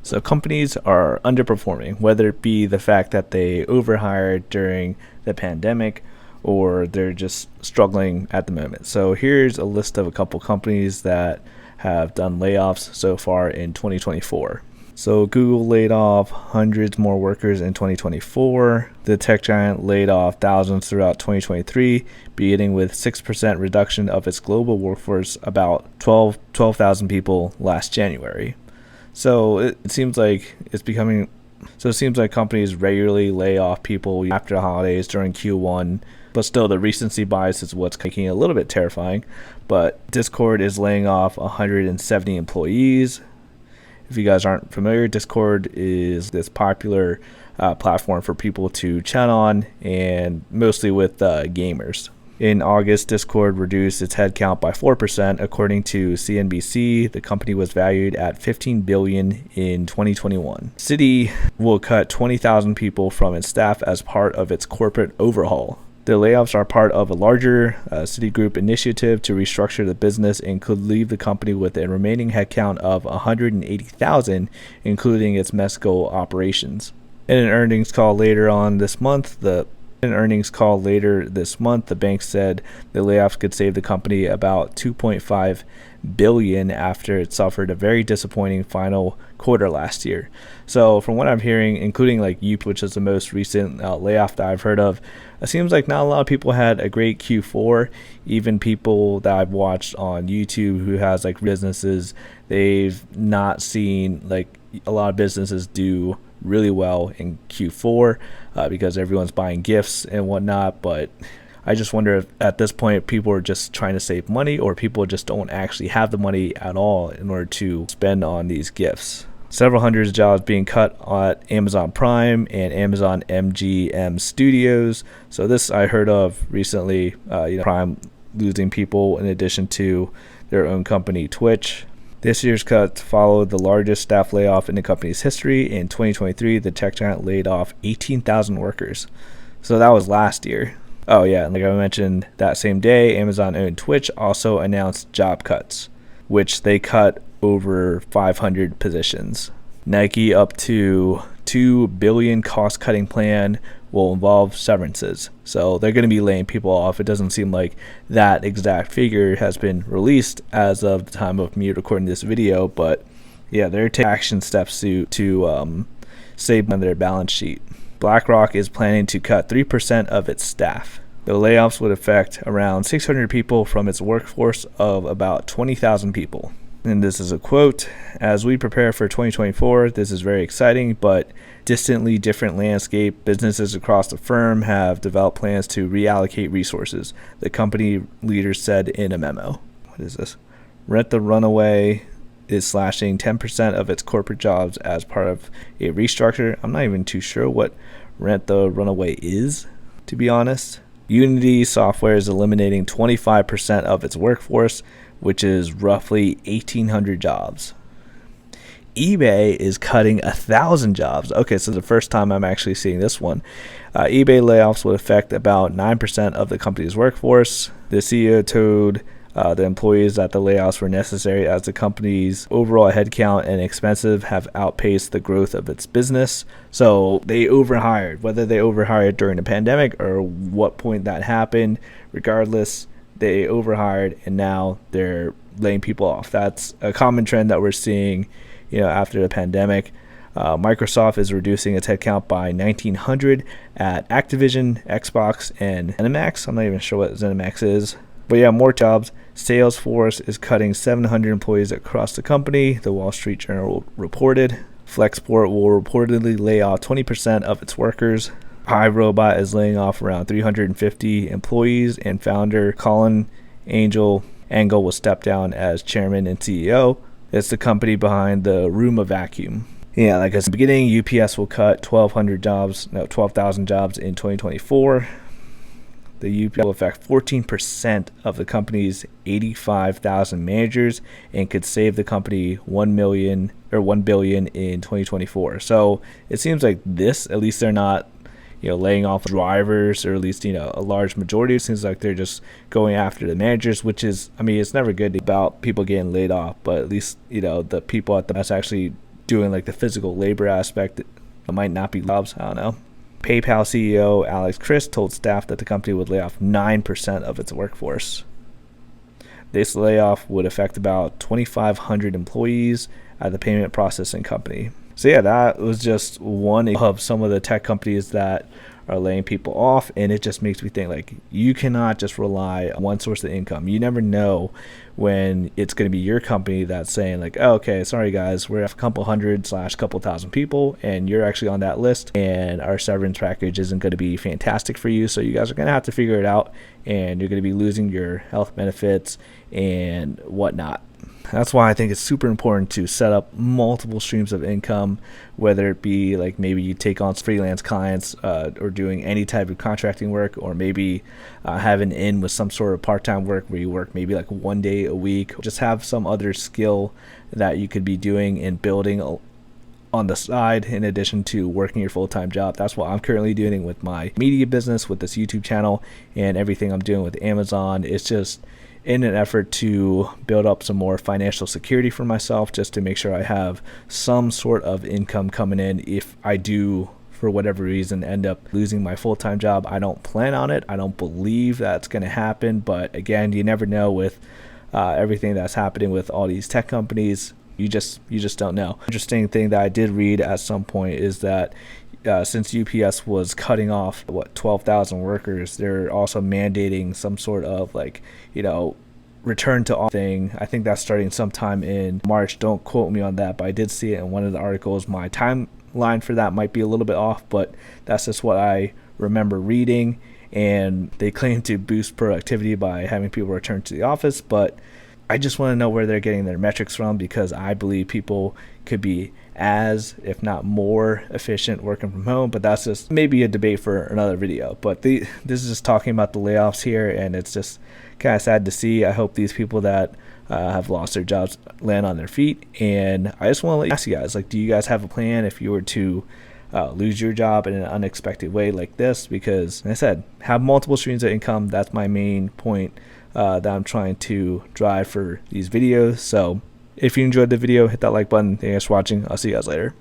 So companies are underperforming, whether it be the fact that they overhired during the pandemic or they're just struggling at the moment. So here's a list of a couple companies that have done layoffs so far in 2024. So Google laid off hundreds more workers in 2024. The tech giant laid off thousands throughout 2023, beginning with 6% reduction of its global workforce, about 12,000 people last January. So it seems like companies regularly lay off people after the holidays during Q1, but still the recency bias is what's making it a little bit terrifying. But Discord is laying off 170 employees. If you guys aren't familiar, Discord is this popular platform for people to chat on, and mostly with gamers. In August, Discord reduced its headcount by 4%. According to CNBC, the company was valued at $15 billion in 2021. Citi will cut 20,000 people from its staff as part of its corporate overhaul. The layoffs are part of a larger Citigroup initiative to restructure the business and could leave the company with a remaining headcount of 180,000, including its Mexico operations. In an earnings call later this month, the bank said the layoffs could save the company about $2.5 billion after it suffered a very disappointing final quarter last year. So from what I'm hearing, including like UP, which is the most recent layoff that I've heard of, it seems like not a lot of people had a great Q4. Even people that I've watched on YouTube who has like businesses, they've not seen like a lot of businesses do really well in Q4 because everyone's buying gifts and whatnot. But I just wonder if at this point people are just trying to save money, or people just don't actually have the money at all in order to spend on these gifts. Several hundreds of jobs being cut at Amazon Prime and Amazon MGM Studios. So this I heard of recently, Prime losing people in addition to their own company, Twitch. This year's cut followed the largest staff layoff in the company's history. In 2023, the tech giant laid off 18,000 workers. So that was last year. Oh yeah, and like I mentioned, that same day, Amazon-owned Twitch also announced job cuts, which they cut over 500 positions. Nike up to $2 billion cost-cutting plan will involve severances. So they're going to be laying people off. It doesn't seem like that exact figure has been released as of the time of me recording this video, but yeah, they're taking action steps to save on their balance sheet. BlackRock is planning to cut 3% of its staff. The layoffs would affect around 600 people from its workforce of about 20,000 people. And this is a quote: "As we prepare for 2024, this is very exciting, but distantly different landscape. Businesses across the firm have developed plans to reallocate resources," the company leaders said in a memo. What is this? Rent the Runaway is slashing 10% of its corporate jobs as part of a restructure. I'm not even too sure what Rent the Runaway is, to be honest. Unity Software is eliminating 25% of its workforce, which is roughly 1,800 jobs. eBay is cutting 1,000 jobs. Okay, so the first time I'm actually seeing this one. eBay layoffs would affect about 9% of the company's workforce. The CEO told the employees that the layoffs were necessary as the company's overall headcount and expenses have outpaced the growth of its business. So they overhired, whether they overhired during the pandemic or what point that happened, regardless, they overhired and now they're laying people off. That's a common trend that we're seeing, after the pandemic. Microsoft is reducing its headcount by 1,900 at Activision, Xbox, and ZeniMax. I'm not even sure what ZeniMax is. But yeah, more jobs. Salesforce is cutting 700 employees across the company, the Wall Street Journal reported. Flexport will reportedly lay off 20% of its workers. iRobot is laying off around 350 employees, and founder Colin Angle will step down as chairman and CEO. It's the company behind the Roomba vacuum. Yeah, like I said at the beginning, UPS will cut 12,000 jobs in 2024. The UPS will affect 14% of the company's 85,000 managers and could save the company $1 billion in 2024. So it seems like this, at least they're not, laying off drivers, or at least, a large majority. It seems like they're just going after the managers, which is, it's never good about people getting laid off, but at least, the people that's actually doing like the physical labor aspect, it might not be jobs. I don't know. PayPal CEO Alex Christ told staff that the company would lay off 9% of its workforce. This layoff would affect about 2,500 employees at the payment processing company. So yeah, that was just one of some of the tech companies that are laying people off, and it just makes me think, like, you cannot just rely on one source of income. You never know when it's going to be your company that's saying, like, oh, okay, sorry guys, we're a couple hundred / couple thousand people, and you're actually on that list, and our severance package isn't going to be fantastic for you, so you guys are going to have to figure it out, and you're going to be losing your health benefits and whatnot. That's why I think it's super important to set up multiple streams of income, whether it be like maybe you take on freelance clients or doing any type of contracting work, or maybe have an in with some sort of part-time work where you work maybe like 1 day a week. Just have some other skill that you could be doing and building on the side in addition to working your full-time job. That's what I'm currently doing with my media business, with this YouTube channel, and everything I'm doing with Amazon. It's just in an effort to build up some more financial security for myself, just to make sure I have some sort of income coming in if I do, for whatever reason, end up losing my full-time job. I don't plan on it. I don't believe that's going to happen, but again, you never know with everything that's happening with all these tech companies. You just don't know. Interesting thing that I did read at some point is that since UPS was cutting off 12,000 workers, they're also mandating some sort of like, return to office thing. I think that's starting sometime in March. Don't quote me on that, but I did see it in one of the articles. My timeline for that might be a little bit off, but that's just what I remember reading. And they claim to boost productivity by having people return to the office, but I just want to know where they're getting their metrics from, because I believe people could be as, if not more, efficient working from home. But that's just maybe a debate for another video. But this is just talking about the layoffs here, and it's just kind of sad to see. I hope these people that have lost their jobs land on their feet. And I just want to ask you guys, like, do you guys have a plan if you were to lose your job in an unexpected way like this? Because, like I said, have multiple streams of income. That's my main point that I'm trying to drive for these videos. So if you enjoyed the video, hit that like button. Thanks for watching. I'll see you guys later.